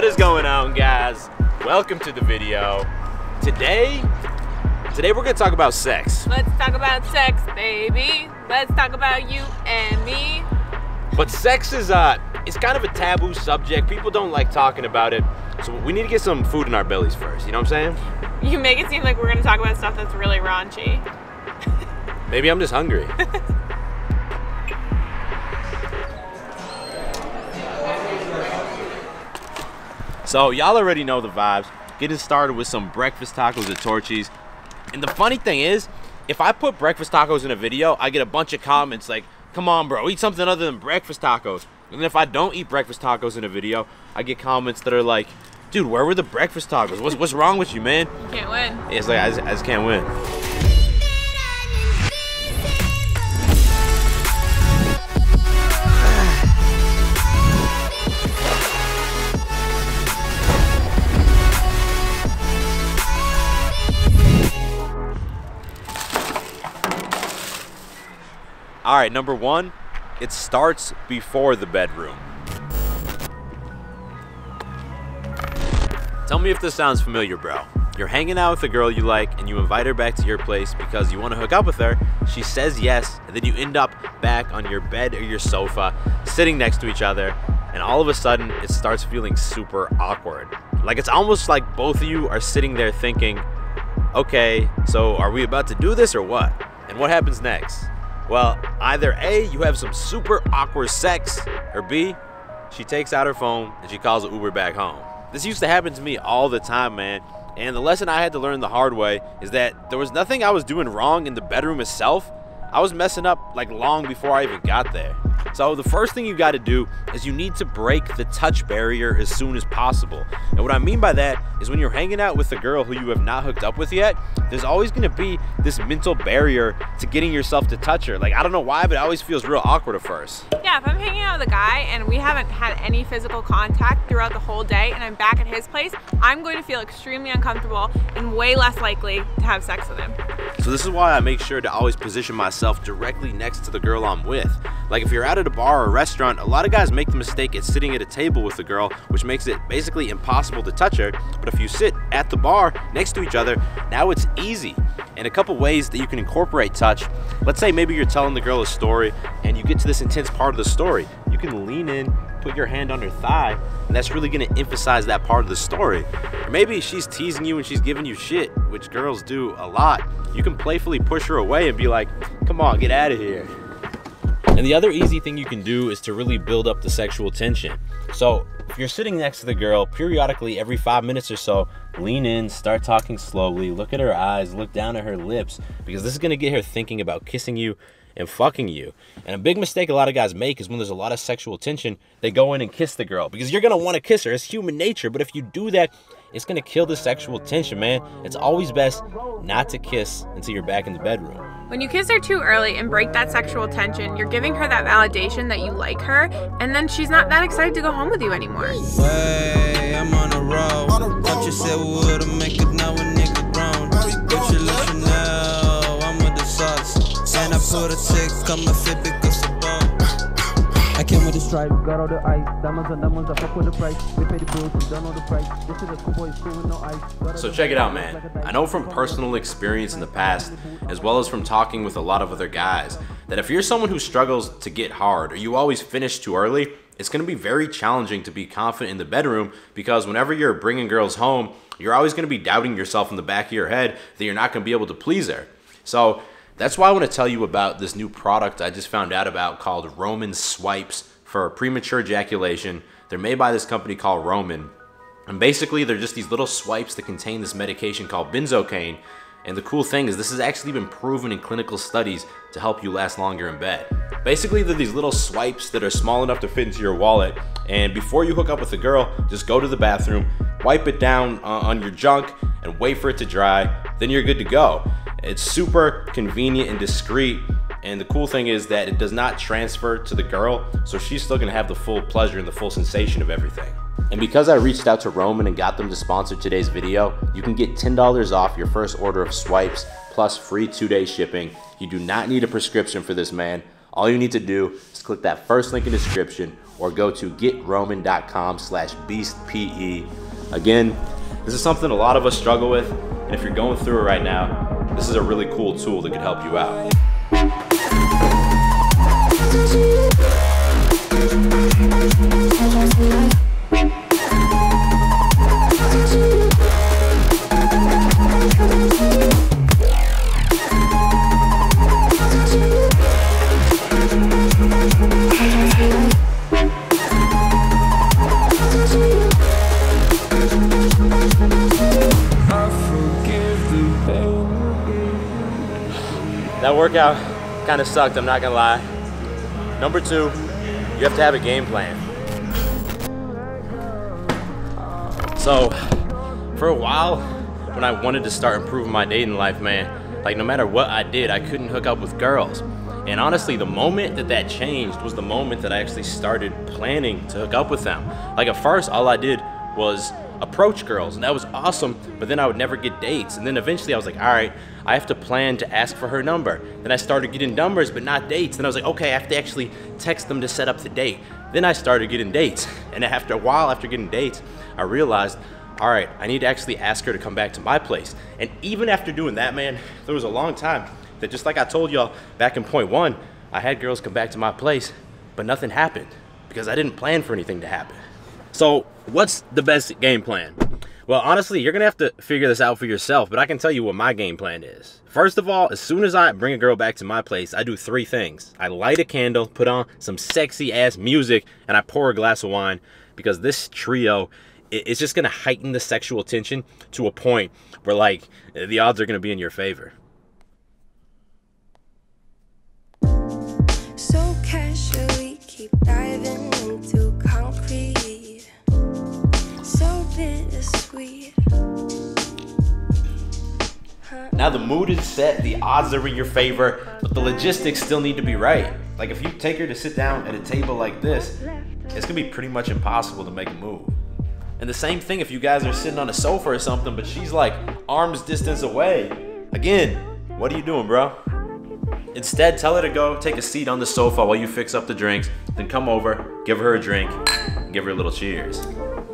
What is going on, guys? Welcome to the video. Today we're gonna talk about sex. Let's talk about sex, baby. Let's talk about you and me. But sex is it's kind of a taboo subject. People don't like talking about it. So we need to get some food in our bellies first, you know what I'm saying? You make it seem like we're gonna talk about stuff that's really raunchy. Maybe I'm just hungry. So y'all already know the vibes. Getting started with some breakfast tacos at Torchy's. And the funny thing is, if I put breakfast tacos in a video, I get a bunch of comments like, come on bro, eat something other than breakfast tacos. And if I don't eat breakfast tacos in a video, I get comments that are like, dude, where were the breakfast tacos? What's wrong with you, man? You can't win. It's like, I just can't win. All right, number one, it starts before the bedroom. Tell me if this sounds familiar, bro. You're hanging out with a girl you like and you invite her back to your place because you want to hook up with her. She says yes, and then you end up back on your bed or your sofa, sitting next to each other, and all of a sudden it starts feeling super awkward. Like it's almost like both of you are sitting there thinking, okay, so are we about to do this or what? And what happens next? Well, either A, you have some super awkward sex, or B, she takes out her phone and she calls an Uber back home. This used to happen to me all the time, man. And the lesson I had to learn the hard way is that there was nothing I was doing wrong in the bedroom itself. I was messing up like long before I even got there. So the first thing you got to do is you need to break the touch barrier as soon as possible. And what I mean by that is when you're hanging out with a girl who you have not hooked up with yet, there's always going to be this mental barrier to getting yourself to touch her. Like, I don't know why, but it always feels real awkward at first. Yeah, if I'm hanging out with a guy and we haven't had any physical contact throughout the whole day and I'm back at his place, I'm going to feel extremely uncomfortable and way less likely to have sex with him. So this is why I make sure to always position myself directly next to the girl I'm with. Like if you're out at a bar or a restaurant, a lot of guys make the mistake at sitting at a table with a girl, which makes it basically impossible to touch her. But if you sit at the bar next to each other, now it's easy. And a couple ways that you can incorporate touch. Let's say maybe you're telling the girl a story and you get to this intense part of the story. You can lean in, put your hand on her thigh, and that's really gonna emphasize that part of the story. Or maybe she's teasing you and she's giving you shit, which girls do a lot. You can playfully push her away and be like, come on, get out of here. And the other easy thing you can do is to really build up the sexual tension. So if you're sitting next to the girl, periodically every 5 minutes or so, lean in, start talking slowly, look at her eyes, look down at her lips, because this is gonna get her thinking about kissing you and fucking you. And a big mistake a lot of guys make is when there's a lot of sexual tension, they go in and kiss the girl because you're gonna want to kiss her. It's human nature. But if you do that, it's gonna kill the sexual tension, man. It's always best not to kiss until you're back in the bedroom. When you kiss her too early and break that sexual tension, you're giving her that validation that you like her, and then she's not that excited to go home with you anymore. Hey, I'm on a roll. Thought you said we would've make it, now a nigga grown. But you look Chanel, I'm with the sauce. And I put a tick on my fit because the ball. I came with the stripes, got all the ice. Diamonds, I fuck with the price. We pay the bills, we don't know the price. This is a schoolboy school with no ice. So check it out, man. I know from personal experience in the past, as well as from talking with a lot of other guys, that if you're someone who struggles to get hard or you always finish too early, it's going to be very challenging to be confident in the bedroom because whenever you're bringing girls home, you're always going to be doubting yourself in the back of your head that you're not going to be able to please her. So that's why I want to tell you about this new product I just found out about called Roman Swipes for premature ejaculation. They're made by this company called Roman. And basically, they're just these little swipes that contain this medication called benzocaine. And the cool thing is this has actually been proven in clinical studies to help you last longer in bed. Basically, they're these little swipes that are small enough to fit into your wallet. And before you hook up with a girl, just go to the bathroom, wipe it down on your junk, and wait for it to dry. Then you're good to go. It's super convenient and discreet, and the cool thing is that it does not transfer to the girl, so she's still gonna have the full pleasure and the full sensation of everything. And because I reached out to Roman and got them to sponsor today's video, you can get $10 off your first order of swipes plus free 2-day shipping. You do not need a prescription for this, man. All you need to do is click that first link in the description or go to getroman.com/beastpe. Again, this is something a lot of us struggle with, and if you're going through it right now, this is a really cool tool that could help you out. That workout kind of sucked, I'm not gonna lie. Number 2, you have to have a game plan. So, for a while, when I wanted to start improving my dating life, man, like no matter what I did, I couldn't hook up with girls. And honestly, the moment that changed was the moment that I actually started planning to hook up with them. Like at first, all I did was approach girls, and that was awesome, but then I would never get dates. And then eventually I was like, all right, I have to plan to ask for her number. Then I started getting numbers but not dates. Then I was like, okay, I have to actually text them to set up the date. Then I started getting dates, and after a while, after getting dates, I realized, all right, I need to actually ask her to come back to my place. And even after doing that, man, there was a long time that, just like I told y'all back in point 1, I had girls come back to my place, but nothing happened because I didn't plan for anything to happen. So what's the best game plan? Well, honestly, you're gonna have to figure this out for yourself, but I can tell you what my game plan is. First of all, as soon as I bring a girl back to my place, I do 3 things. I light a candle, put on some sexy ass music, and I pour a glass of wine, because this trio is just gonna heighten the sexual tension to a point where like the odds are gonna be in your favor. So casually keep diving into concrete. So bittersweet. Now the mood is set, the odds are in your favor, but the logistics still need to be right. Like if you take her to sit down at a table like this, it's gonna be pretty much impossible to make a move. And the same thing if you guys are sitting on a sofa or something, but she's like arm's distance away. Again, what are you doing, bro? Instead, tell her to go take a seat on the sofa while you fix up the drinks, then come over, give her a drink, and give her a little cheers.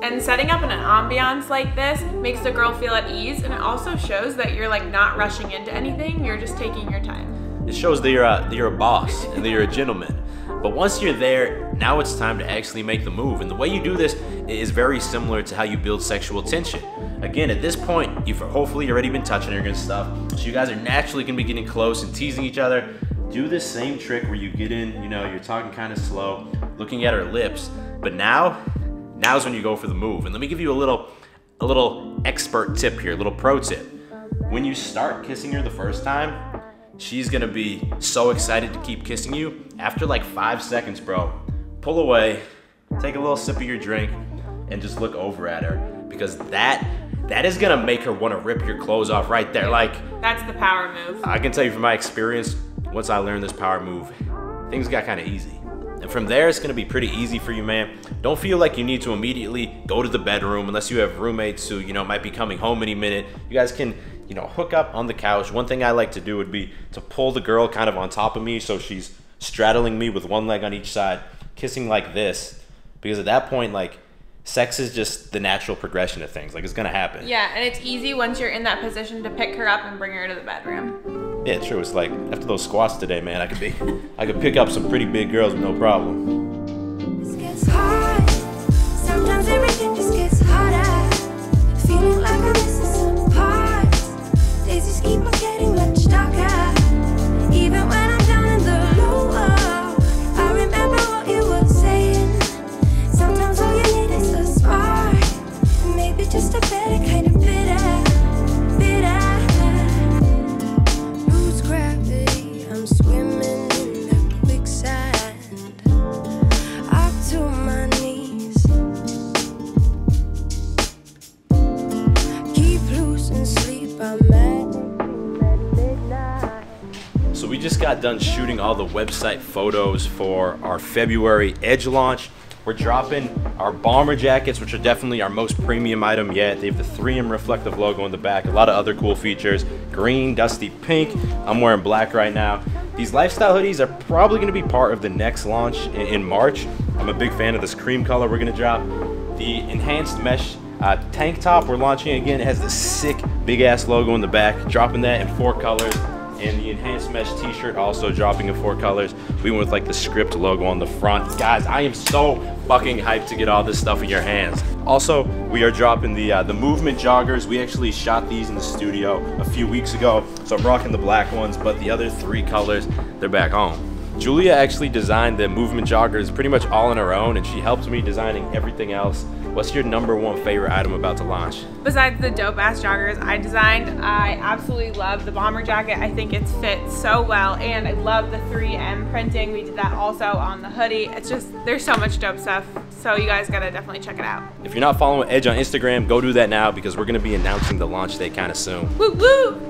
And setting up in an ambiance like this makes the girl feel at ease, and it also shows that you're like not rushing into anything, you're just taking your time. It shows that you're a boss and that you're a gentleman. But once you're there, now it's time to actually make the move. And the way you do this is very similar to how you build sexual tension. Again, at this point, you've hopefully already been touching her and stuff, so you guys are naturally gonna be getting close and teasing each other. Do this same trick where you get in, you know, you're talking kind of slow, looking at her lips, but now's when you go for the move. And let me give you a little expert tip here, a little pro tip. When you start kissing her the first time, she's gonna be so excited to keep kissing you. After like 5 seconds, bro, pull away, take a little sip of your drink, and just look over at her, because that is gonna make her wanna rip your clothes off right there. Like, that's the power move. I can tell you from my experience, once I learned this power move, things got kind of easy. And from there, it's gonna be pretty easy for you, man. Don't feel like you need to immediately go to the bedroom unless you have roommates who, you know, might be coming home any minute. You guys can, you know, hook up on the couch. One thing I like to do would be to pull the girl kind of on top of me so she's straddling me with one leg on each side, kissing like this. Because at that point, like, sex is just the natural progression of things. Like, it's gonna happen. Yeah, and it's easy once you're in that position to pick her up and bring her to the bedroom. Yeah, true. It's like after those squats today, man, I could pick up some pretty big girls with no problem. This gets hard. Sometimes everything just gets harder. Feeling like I'm missing some parts. Days just keep on getting much darker. Even when I'm down in the lower, I remember what you were saying. Sometimes all you need is a spark. Maybe just a better kind of bitter. Lose gravity, I'm swimming in the quicksand. Up to my knees. Keep losing sleep, I'm at midnight. So we just got done shooting all the website photos for our February Edge launch. We're dropping our bomber jackets, which are definitely our most premium item yet. They have the 3M reflective logo in the back, a lot of other cool features. Green, dusty pink. I'm wearing black right now. These lifestyle hoodies are probably going to be part of the next launch in March. I'm a big fan of this cream color we're going to drop. The enhanced mesh tank top we're launching again. It has this sick big ass logo in the back, dropping that in 4 colors. And the enhanced mesh t-shirt also dropping in 4 colors. We went with like the script logo on the front. Guys, I am so fucking hyped to get all this stuff in your hands. Also, we are dropping the movement joggers. We actually shot these in the studio a few weeks ago. So I'm rocking the black ones, but the other 3 colors, they're back home. Julia actually designed the movement joggers pretty much all on her own, and she helped me designing everything else. What's your #1 favorite item about to launch? Besides the dope ass joggers I designed, I absolutely love the bomber jacket. I think it's fit so well, and I love the 3M printing. We did that also on the hoodie. It's just, there's so much dope stuff. So you guys gotta definitely check it out. If you're not following Edge on Instagram, go do that now because we're gonna be announcing the launch date kind of soon. Woo woo!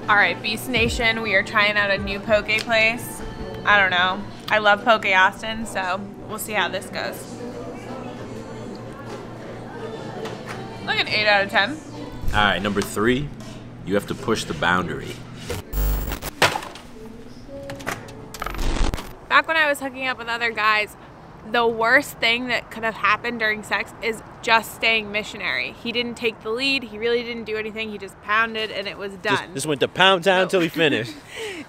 All right, Beast Nation, we are trying out a new poke place. I don't know. I love Poke Austin, so we'll see how this goes. Like an 8 out of 10. All right, #3, you have to push the boundary. Back when I was hooking up with other guys, the worst thing that could have happened during sex is just staying missionary. He didn't take the lead. He really didn't do anything. He just pounded and it was done. Just went to pound town until he finished.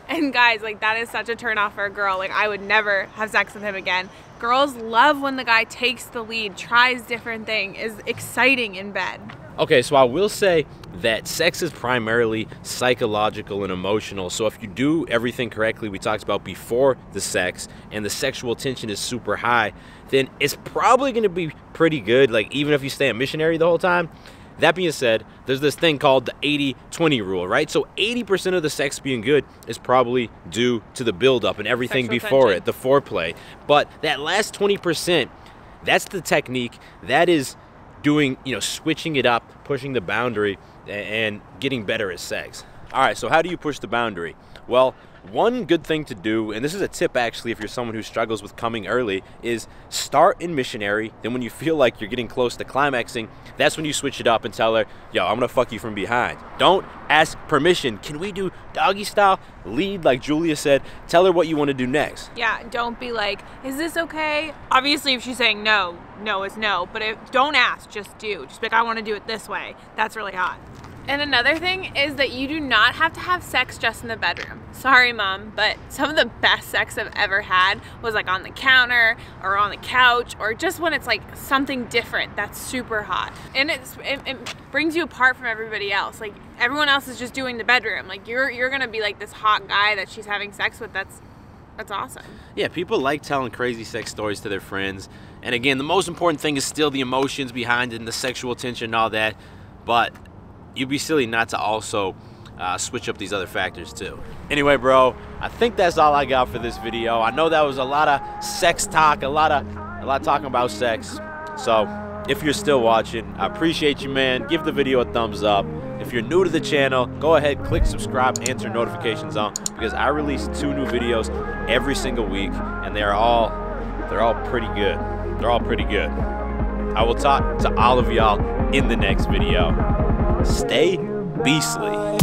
And guys, like, that is such a turn off for a girl. Like, I would never have sex with him again. Girls love when the guy takes the lead, tries different things, is exciting in bed. Okay, so I will say that sex is primarily psychological and emotional. So if you do everything correctly, we talked about before the sex, and the sexual tension is super high, then it's probably going to be pretty good, like even if you stay a missionary the whole time. That being said, there's this thing called the 80-20 rule, right? So 80% of the sex being good is probably due to the buildup and everything Sexual before tension. it, the foreplay. But that last 20%, that's the technique. That is doing, you know, switching it up, pushing the boundary, and getting better at sex. All right, so how do you push the boundary? Well, one good thing to do, and this is a tip actually if you're someone who struggles with coming early, is start in missionary. Then when you feel like you're getting close to climaxing, that's when you switch it up and tell her, yo, I'm gonna fuck you from behind. Don't ask permission. Can we do doggy style? Lead like Julia said. Tell her what you want to do next. Yeah, don't be like, is this okay? Obviously, if she's saying no, no is no. But don't ask, just do. Just be like, I want to do it this way. That's really hot. And another thing is that you do not have to have sex just in the bedroom. Sorry, Mom, but some of the best sex I've ever had was like on the counter or on the couch, or just when it's like something different that's super hot. And it brings you apart from everybody else. Like, everyone else is just doing the bedroom. Like, you're gonna be like this hot guy that she's having sex with. That's awesome. Yeah, people like telling crazy sex stories to their friends. And again, the most important thing is still the emotions behind it and the sexual tension and all that. But you'd be silly not to also switch up these other factors too. Anyway, bro, I think that's all I got for this video. I know that was a lot of sex talk, a lot talking about sex. So if you're still watching, I appreciate you, man. Give the video a thumbs up. If you're new to the channel, go ahead, click subscribe, and turn notifications on, because I release 2 new videos every single week, and they're all pretty good. They're all pretty good. I will talk to all of y'all in the next video. Stay beastly.